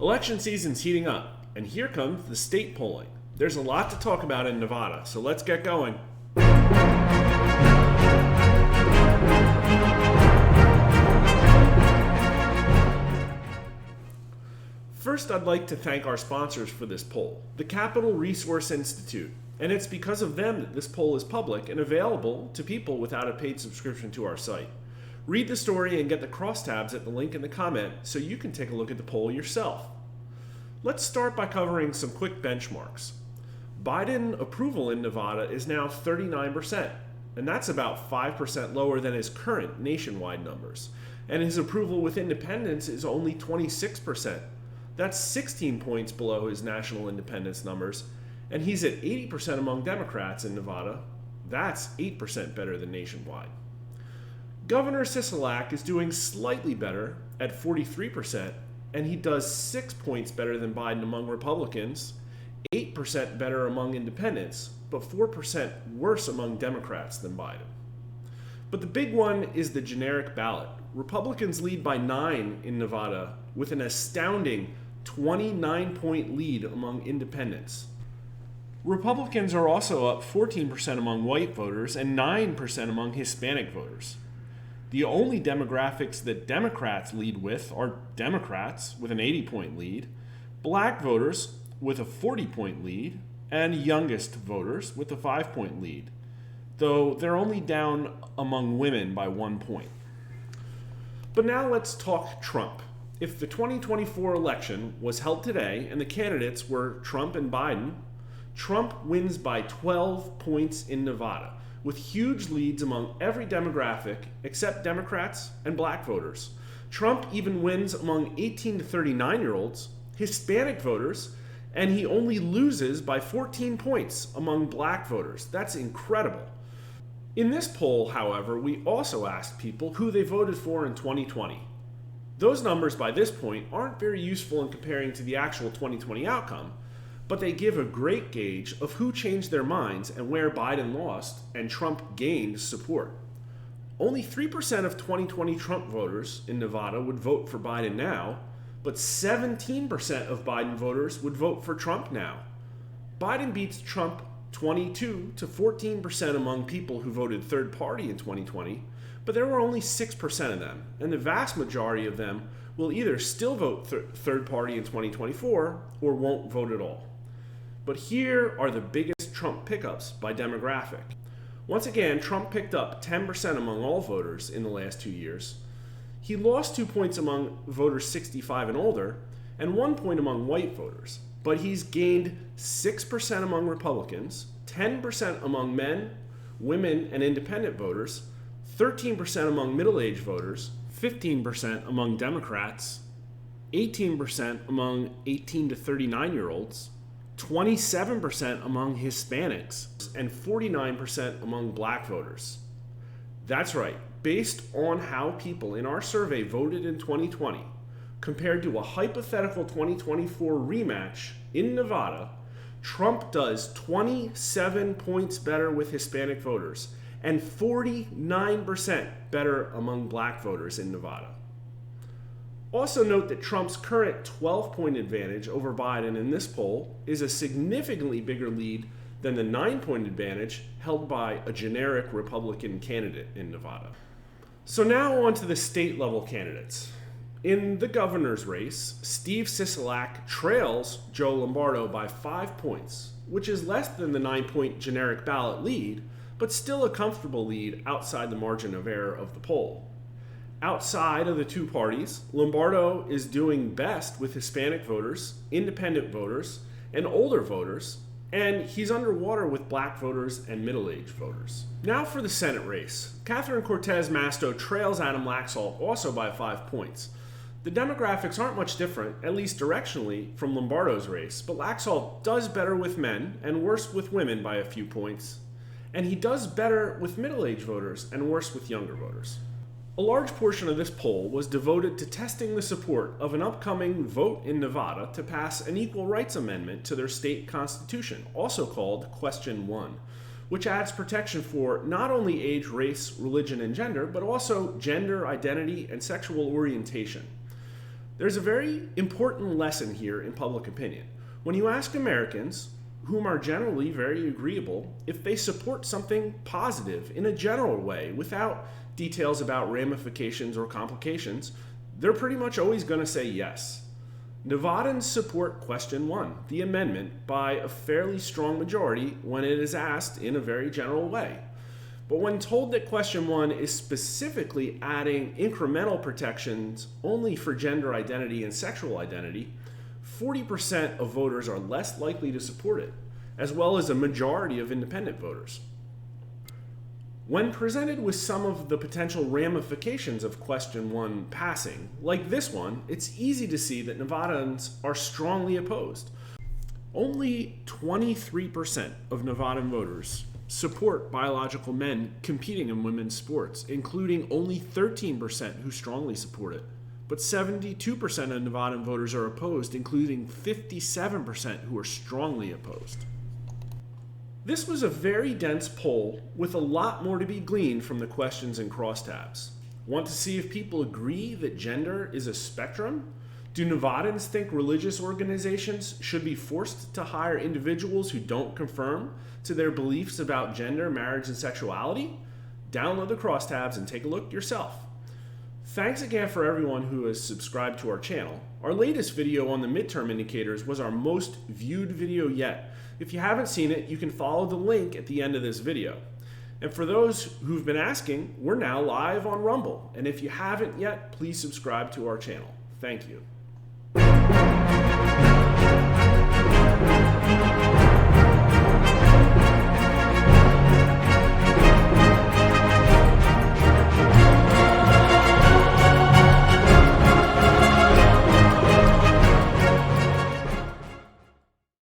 Election season's heating up, and here comes the state polling. There's a lot to talk about in Nevada, so let's get going. First, I'd like to thank our sponsors for this poll, the Capital Resource Institute, and it's because of them that this poll is public and available to people without a paid subscription to our site. Read the story and get the crosstabs at the link in the comment so you can take a look at the poll yourself. Let's start by covering some quick benchmarks. Biden approval in Nevada is now 39%, and that's about 5% lower than his current nationwide numbers. And his approval with independents is only 26%. That's 16 points below his national independence numbers, and he's at 80% among Democrats in Nevada. That's 8% better than nationwide. Governor Sisolak is doing slightly better at 43%, and he does 6 points better than Biden among Republicans, 8% better among independents, but 4% worse among Democrats than Biden. But the big one is the generic ballot. Republicans lead by 9 in Nevada with an astounding 29-point lead among independents. Republicans are also up 14% among white voters and 9% among Hispanic voters. The only demographics that Democrats lead with are Democrats with an 80-point lead, black voters with a 40-point lead, and youngest voters with a 5-point lead, though they're only down among women by 1 point. But now let's talk Trump. If the 2024 election was held today and the candidates were Trump and Biden, Trump wins by 12 points in Nevada, with huge leads among every demographic except Democrats and black voters. Trump even wins among 18 to 39-year-olds, Hispanic voters, and he only loses by 14 points among black voters. That's incredible. In this poll, however, we also asked people who they voted for in 2020. Those numbers by this point aren't very useful in comparing to the actual 2020 outcome, but they give a great gauge of who changed their minds and where Biden lost and Trump gained support. Only 3% of 2020 Trump voters in Nevada would vote for Biden now, but 17% of Biden voters would vote for Trump now. Biden beats Trump 22 to 14% among people who voted third party in 2020, but there were only 6% of them, and the vast majority of them will either still vote third party in 2024 or won't vote at all. But here are the biggest Trump pickups by demographic. Once again, Trump picked up 10% among all voters in the last 2 years. He lost 2 points among voters 65 and older, and 1 point among white voters. But he's gained 6% among Republicans, 10% among men, women, and independent voters, 13% among middle-aged voters, 15% among Democrats, 18% among 18 to 39-year-olds, 27% among Hispanics, and 49% among black voters. That's right, based on how people in our survey voted in 2020, compared to a hypothetical 2024 rematch in Nevada, Trump does 27 points better with Hispanic voters and 49% better among black voters in Nevada. Also note that Trump's current 12-point advantage over Biden in this poll is a significantly bigger lead than the 9-point advantage held by a generic Republican candidate in Nevada. So now on to the state-level candidates. In the governor's race, Steve Sisolak trails Joe Lombardo by 5 points, which is less than the 9-point generic ballot lead, but still a comfortable lead outside the margin of error of the poll. Outside of the two parties, Lombardo is doing best with Hispanic voters, independent voters, and older voters, and he's underwater with black voters and middle-aged voters. Now for the Senate race. Catherine Cortez Masto trails Adam Laxalt also by 5 points. The demographics aren't much different, at least directionally, from Lombardo's race, but Laxalt does better with men and worse with women by a few points, and he does better with middle-aged voters and worse with younger voters. A large portion of this poll was devoted to testing the support of an upcoming vote in Nevada to pass an equal rights amendment to their state constitution, also called Question 1, which adds protection for not only age, race, religion, and gender, but also gender, identity, and sexual orientation. There's a very important lesson here in public opinion. When you ask Americans, whom are generally very agreeable, if they support something positive in a general way without details about ramifications or complications, they're pretty much always going to say yes. Nevadans support question 1, the amendment, by a fairly strong majority when it is asked in a very general way. But when told that question 1 is specifically adding incremental protections only for gender identity and sexual identity, 40% of voters are less likely to support it, as well as a majority of independent voters. When presented with some of the potential ramifications of question 1 passing, like this one, it's easy to see that Nevadans are strongly opposed. Only 23% of Nevadan voters support biological men competing in women's sports, including only 13% who strongly support it. But 72% of Nevadan voters are opposed, including 57% who are strongly opposed. This was a very dense poll with a lot more to be gleaned from the questions and crosstabs. Want to see if people agree that gender is a spectrum? Do Nevadans think religious organizations should be forced to hire individuals who don't conform to their beliefs about gender, marriage, and sexuality? Download the crosstabs and take a look yourself. Thanks again for everyone who has subscribed to our channel. Our latest video on the midterm indicators was our most viewed video yet. If you haven't seen it, you can follow the link at the end of this video. And for those who've been asking, we're now live on Rumble. And if you haven't yet, please subscribe to our channel. Thank you.